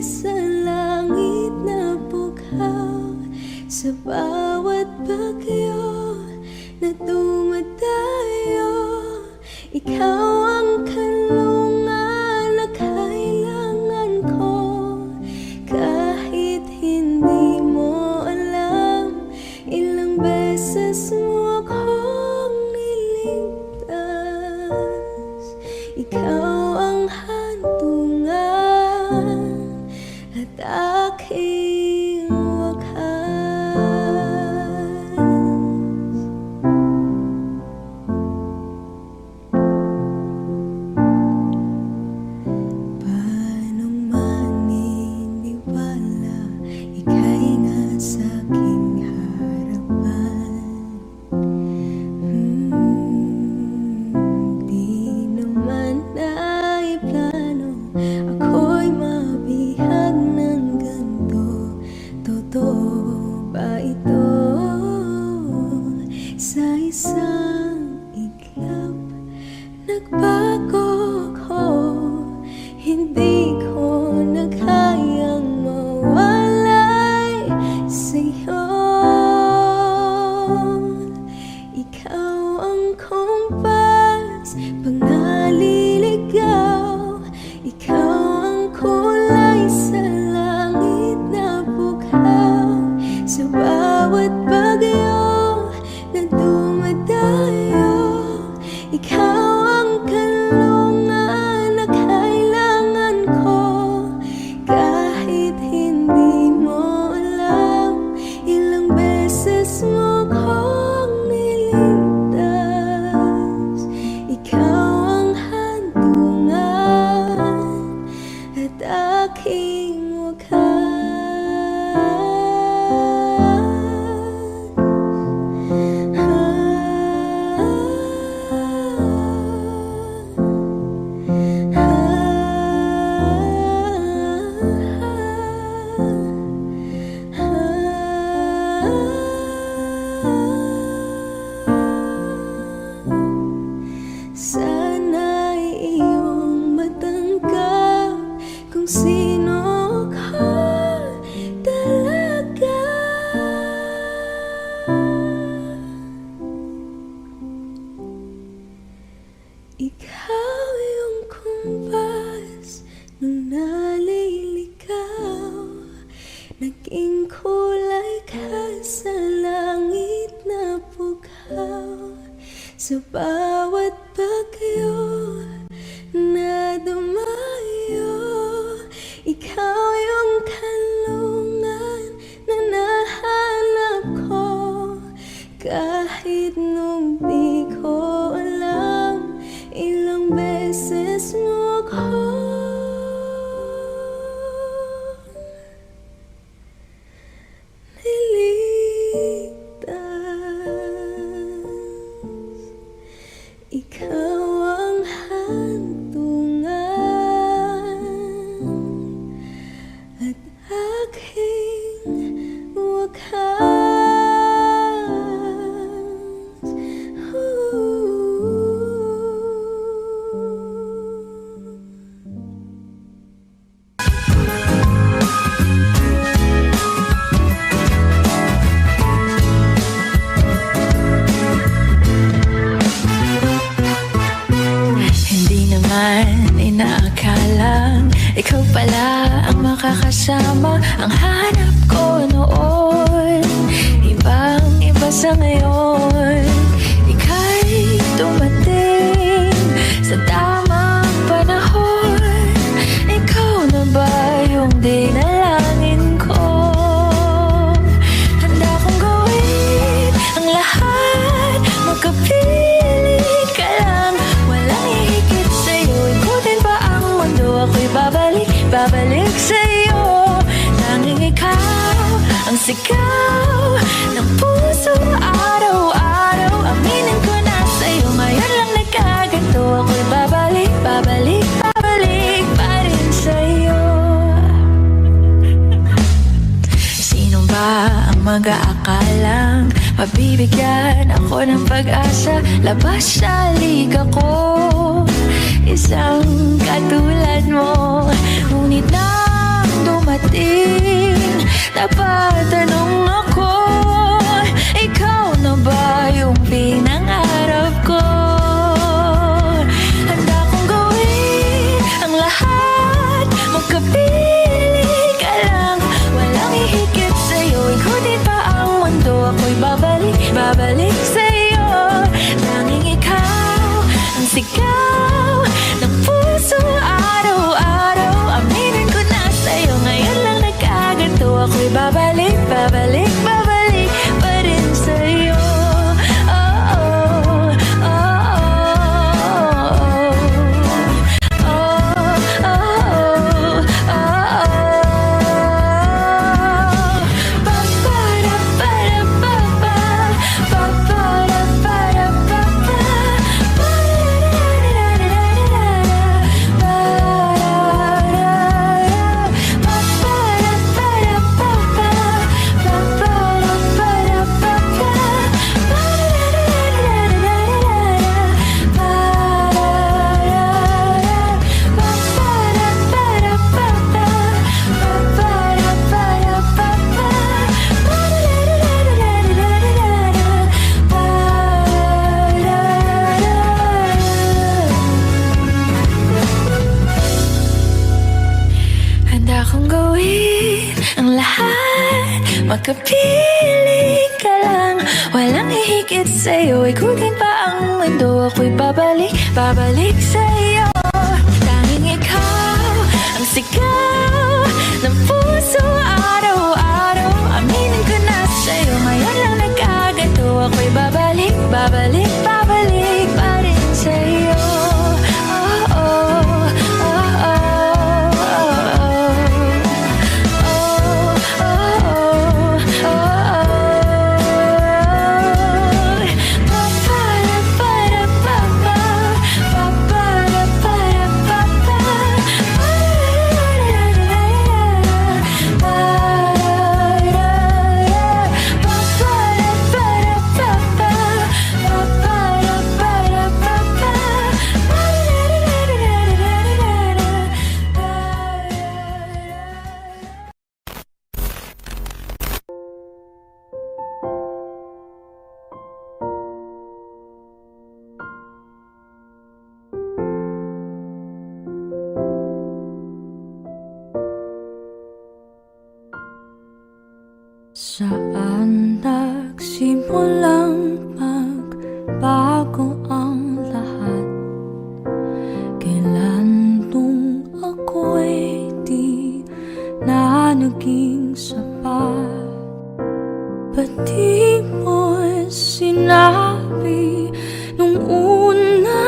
sa langit na bughaw, sa bawat bagyo na dumadayo. Ikaw ang kanlungan na kailangan ko, kahit hindi mo alam, ilang beses mo akong niligtas. Ikaw ang hantungan at aking wakas. Paano maniniwala, ika'y nasa aking harapan? Di naman naiplano ako'y mabihag ng ganito. Totoo ba ito? Sa isang iglap nagbago ko, hindi ko na kayang mawalay sa'yo. Ikaw ang kompas pag naliligaw, ikaw ang kulay sa langit na bughaw, sa bawat bagyo na dumadayo. Ikaw ang kanlungan na kailangan ko, kahit hindi mo alam, ilang beses mo akong niligtas. Ikaw ang hantungan at aking wakas. Sana'y iyong matanggap kung sino ka talaga. Ikaw yung kumpas nung naliligaw, naging kulay ka sa langit na bughaw, sa bawat bagyo na dumayo. Ikaw yung kanlungan na nahanap ko, kahit nung di ko alam, ilang beses mo akong niligtas. Ikaw ang hantungan at aking wakas. Hindi naman inaakalang ikaw pala ang makakasama, ang hanap ko noon. Ibang-iba sa ngayon, ika'y dumating sa tamang panahon. Ikaw na ba yung dinalangin ko? Handa kong gawin ang lahat, magkapiling ka lang, walang hihigit sa'yo. Ikutin pa ang mundo, ako'y babalik sa'yo. Tanging ikaw ang sigaw ng puso araw-araw. Aminin ko na sa'yo, ngayon lang nagkaganto. Ako'y babalik pa rin sa'yo. Sino ba ang mag-aakalang mabibigyan ako ng pag-asa? Labas sa liga ko, isang katulad mo. Ngunit nang Handa kong gawin ang lahat, makapili ka lang. Walang hihigit sa'yo, ikutin pa ang mundo. Ako'y babalik, babalik sa'yo. Tanging ikaw ang sigaw ng puso araw-araw. Aminin ko na sa'yo, ngayon lang nagkagato. Ako'y babalik, babalik, babalik pa rin sa'yo. Oh, oh, oh, oh, oh, oh, oh, oh, oh. Pa-pa-ra-pa-ra-pa-pa, pa-pa-ra-pa-ra-pa-pa, Saan nagsimulang magbago ang lahat? Kailan nung ako'y di na naging sapat? Ba't di mo sinabi nung una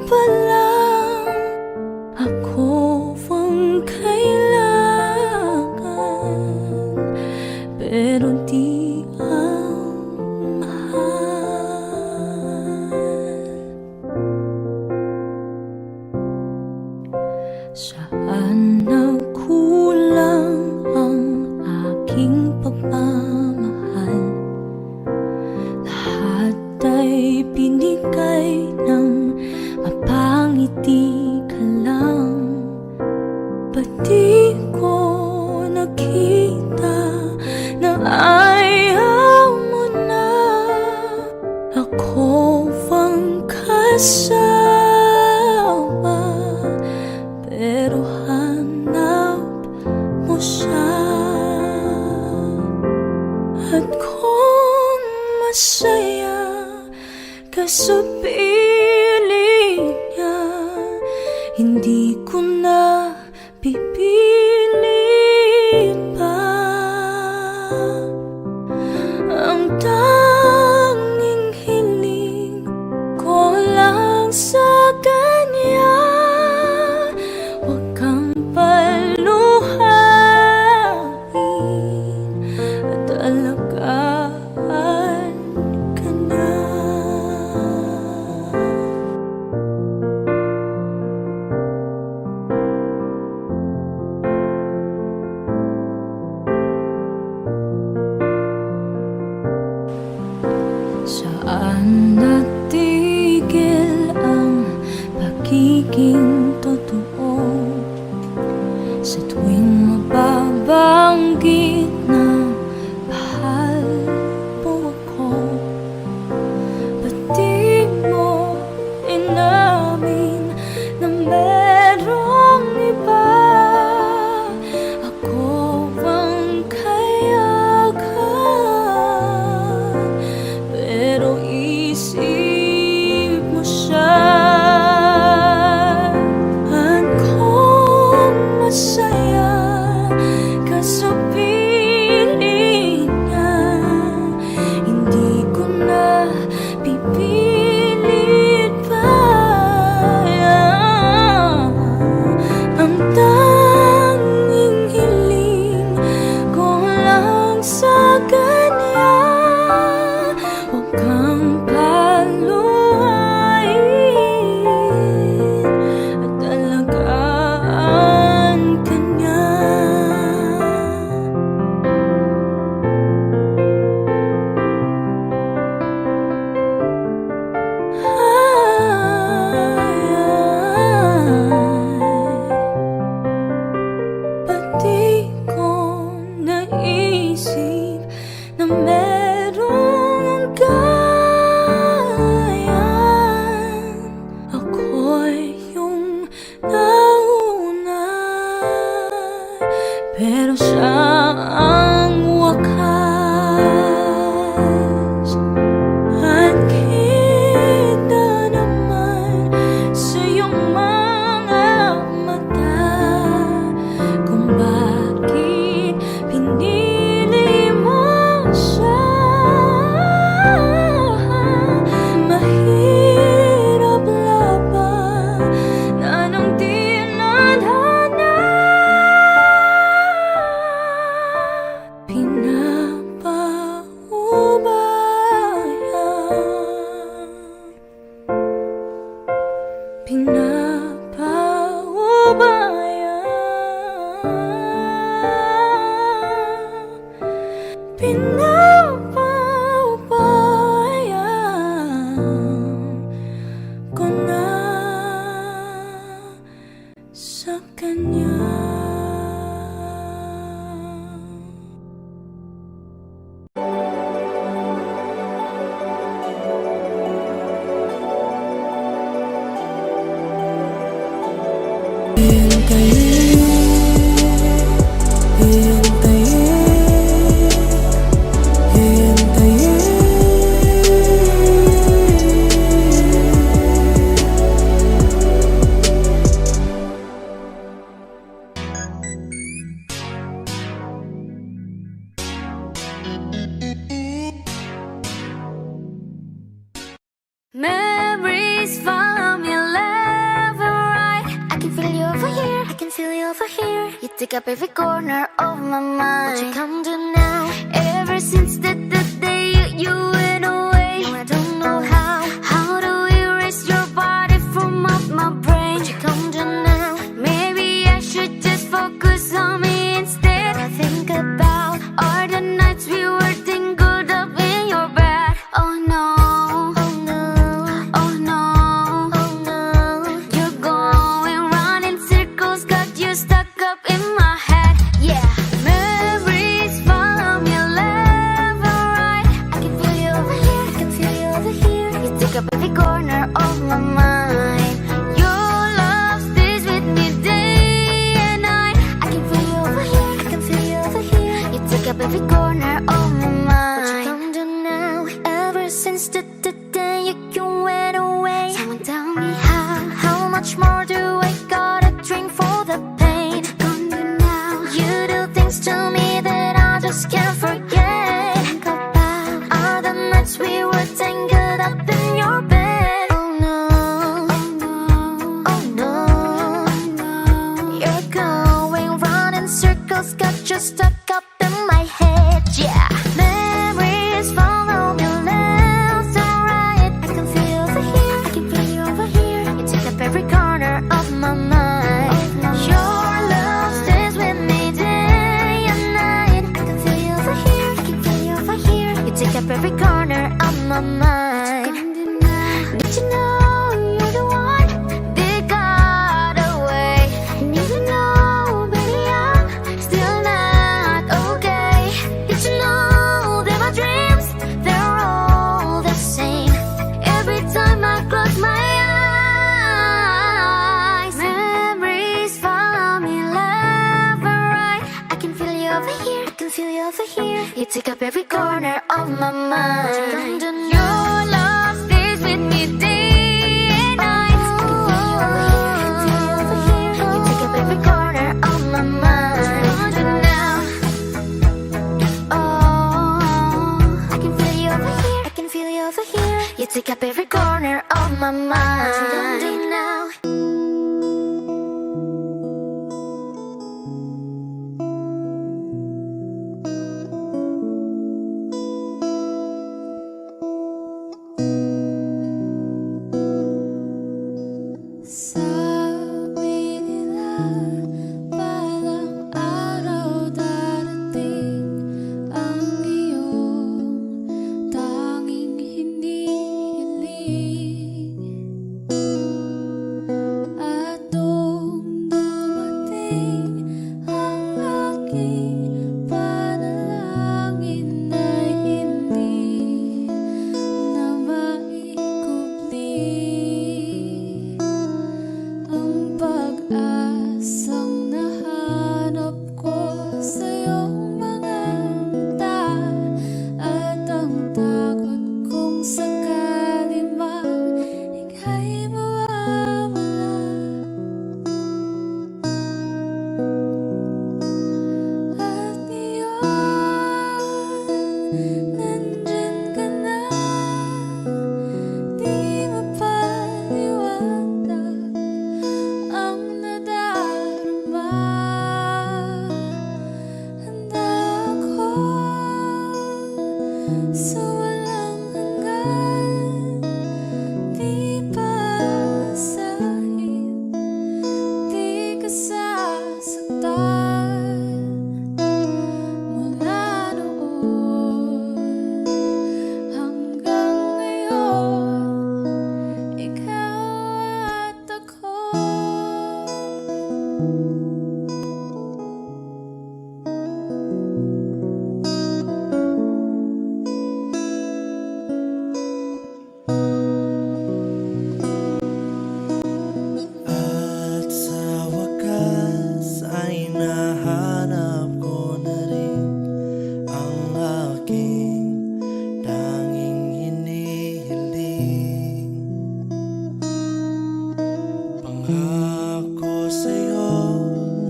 pa lang? Ako ang kailangan, pero di ang mahal. Saan nagkulang ang aking pagmamahal? Lahat ay binigay ng mapangiti ka lang. Ba't di ko nakita na ayaw mo na? Ako ang kasama, pero hanap mo siya. At kung masaya ka sa piling niya, hindi ko na pipilit pa. Ang tanging hiling ko lang sa kanya, huwag kang paluhain at alagaan ka na. Saan natigil ang pagiging totoo? Sa tuwing mababanggit na mahal mo ako, ba't di mo inamin na merong iba? Ako ang kayakan, pero isip mo siya. At kung masaya ka sa piling niya, hindi ko na pipilit pa. Ang tanging hiling ko lang sa kanya, huwag kang paluhain at alagaan ka niya. Ba't di ko naisip na merong gayan? Ako'y yung nauna pero sa ang wakas at kita naman sa iyong mga mata kung bakit pinili mo siya. Mahirap laban na nung di nadhana, pinapaubayan ko na sa kanya. Memories from your left and right. I can feel you over here, I can feel you over here. You take up every corner of my mind. What you come to now? Ever since the day you went away. No, I don't know how to erase your body from off my brain. What you come to now? Maybe I should just focus on me instead. I think about all the nights we were tangled up in your bed. Oh no. Every corner of my mind. Your love stays with me day and night. I can feel you over here, I can feel you over here. You take up every corner of my mind. What you come to now? Ever since the day you went away. Someone tell me how much more do I gotta drink for the pain? What you come to now? You do things to me that I just can't forget. Think about all the nights we were tangled up in your bed. Oh no, oh no, oh no, oh no. You're going round in circles, got you stuck up in my head, yeah. Memories follow me left and right. I can feel you over here, I can feel you over here. You take up every corner of my mind. Your love stays with me day and night. I can feel you over here, I can feel you over here. You take up every corner of my mind. Did you know you're the one that got away? And even though, baby, I'm still not okay. Did you know that my dreams, they're all the same? Every time I close my eyes, memories follow me left and right. I can feel you over here, I can feel you over here. You take up every corner of my mind. Your love stays with me day and night. I can feel you over here, I can feel you over here. You take up every corner of my mind. Now, oh, I can feel you over here, I can feel you over here. You take up every corner of my mind. Now. sa walang hanggan. Di pa sahid, di ka sasaktan. Mula noon hanggang ngayon, ikaw at ako. At sa wakas ay nahanap ko na rin ang aking tanging hinihiling. Pangako sa'yo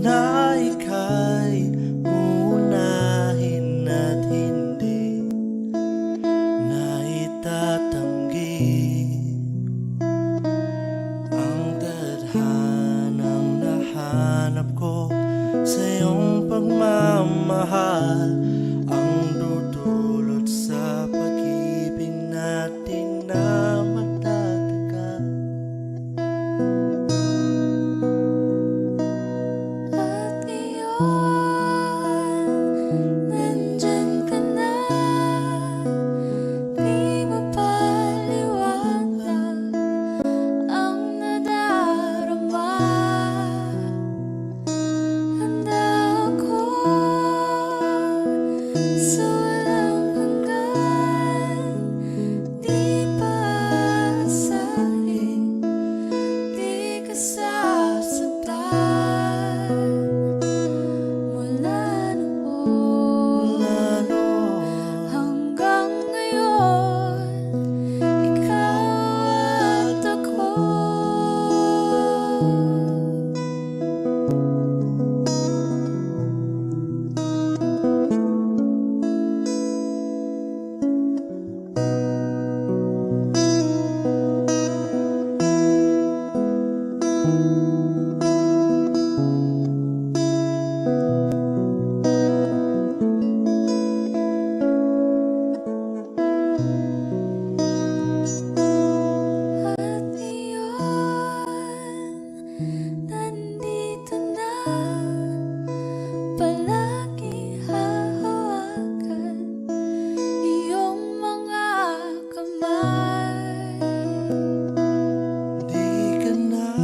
na ika'y uunahin at hindi na itatanggi ang tadhanang nahanap ko sa iyong pagmamahal, ang dudulot sa pag-ibig natin na matatagal. At ngayon, nandyan ka na. Di mapaliwanag ang nadarama. Handa ako sa walang hanggan. Di pa sahid, di ka sasaktan. Mula noon hanggang ngayon, ikaw at ako. At ngayon, nandito na. Palagi hahawakan iyong mga kamay. Di ka na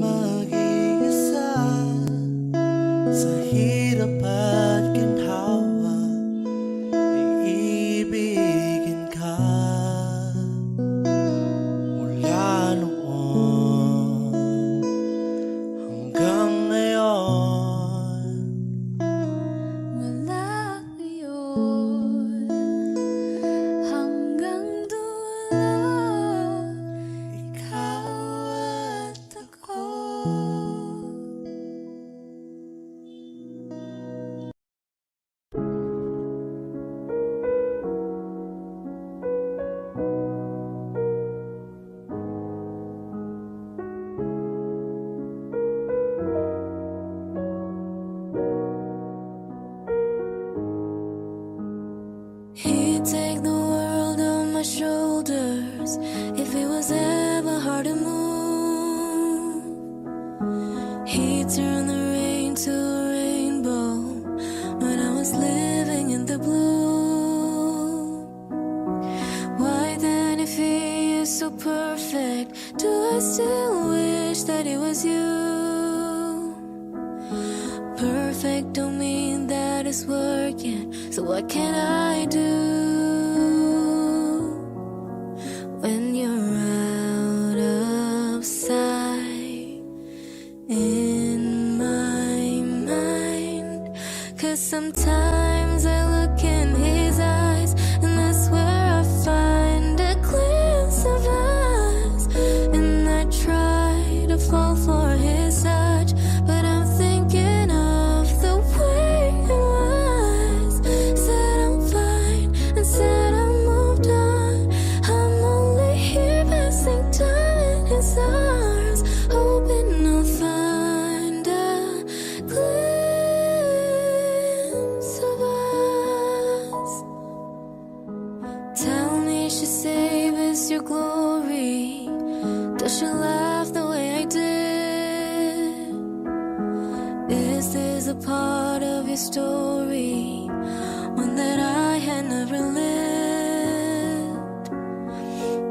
mag-iisa sa hirap at ginhawa, iibigin ka. Mula noon hanggang ngayon, Mula ngayon hanggang dulo, ikaw at ako. He'd take the world on my shoulders if it was ever hard to move. He'd turn the rain to a rainbow when I was living in the blue. Why then, if he is so perfect, do I still wish that it was you? Perfect don't mean that it's working, so what can I do when you're out of sight in my mind? 'Cause sometimes I look in his eyes, and that's where I find a glimpse of us, and I try to fall for his touch, but I'm thinking of the way it was. Said I'm fine and said I moved on. I'm only here passing time in his arms, hoping I'll find a glimpse of us. Is this a part of your story, one that I had never lived?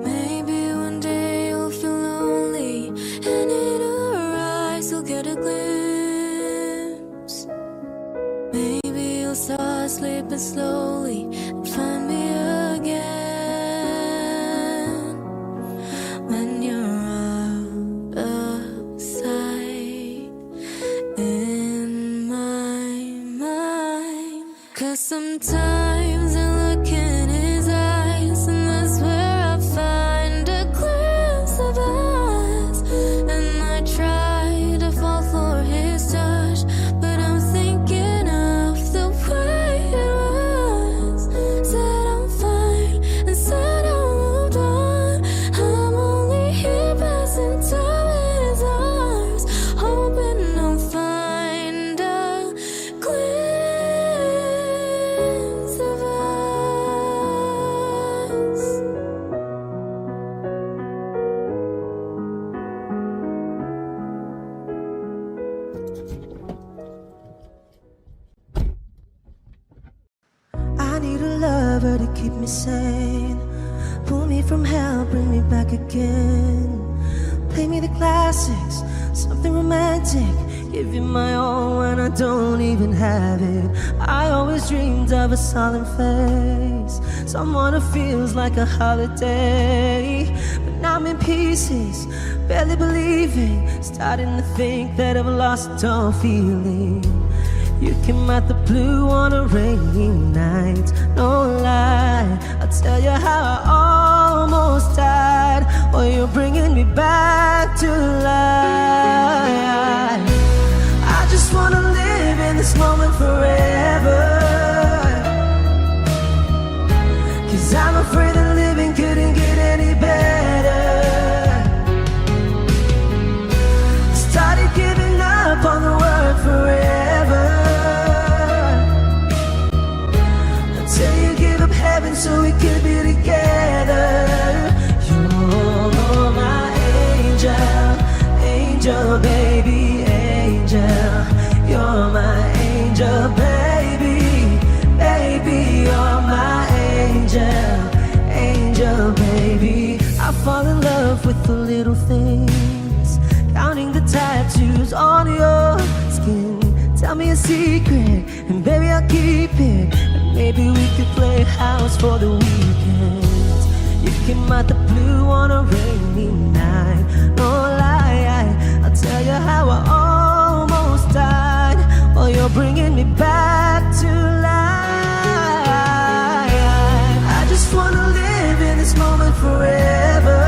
Maybe one day you'll feel lonely, and in her eyes you'll get a glimpse. Maybe you'll start sleeping slowly and find me again when you're out of sight in my mind. 'Cause sometimes I look in his eyes, and that's where I find a glimpse of us. And I try to fall for his touch, but I'm thinking of the way it was. Said I'm fine and said I moved on. I'm only here passing time in his arms, hoping I'll find a glimpse of us. I need a lover to keep me sane, pull me from hell, bring me back again. Play me the classics, something romantic, give you my all when I don't even have it. I always dreamed of a solemn face, someone who feels like a holiday. But now I'm in pieces, barely believing, starting to think that I've lost all feeling. You came out the blue on a rainy night, no lie, I'll tell you how I almost died. Oh, you're bringing me back to life. I just wanna live in this moment forever, 'cause I'm afraid that living couldn't get any better. I started giving up on the word forever, until you give up heaven so we could be together. You're my angel, angel baby, angel. You're my angel baby, baby. You're my angel, angel baby. I fall in love with the little things, counting the tattoos on your skin. Tell me a secret, and baby I'll keep it. And maybe we could play house for the weekend. You came out the blue on a rainy night, no lie, I'll tell you how I almost died. Oh, you're bringing me back to life. I just wanna live in this moment forever,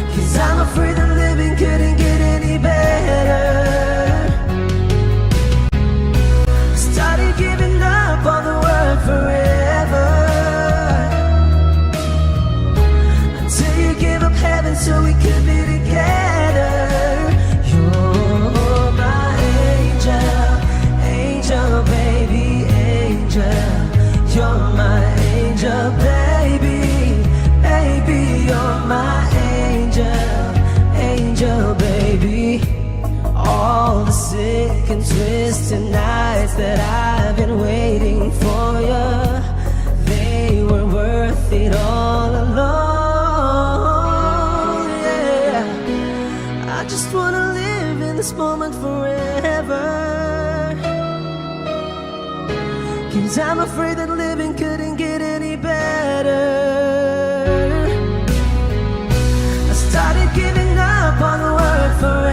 'cause I'm afraid that living couldn't get any better. Started giving up on the word forever, until you give up heaven so we could be together. You're my angel, angel baby, angel. You're my angel baby, baby. You're my angel, angel baby. All the sick and twisted nights that I've been waiting for you, they were worth it all alone. Yeah, I just wanna live in this moment forever, 'cause I'm afraid that living couldn't get any better. I started giving up on the word forever,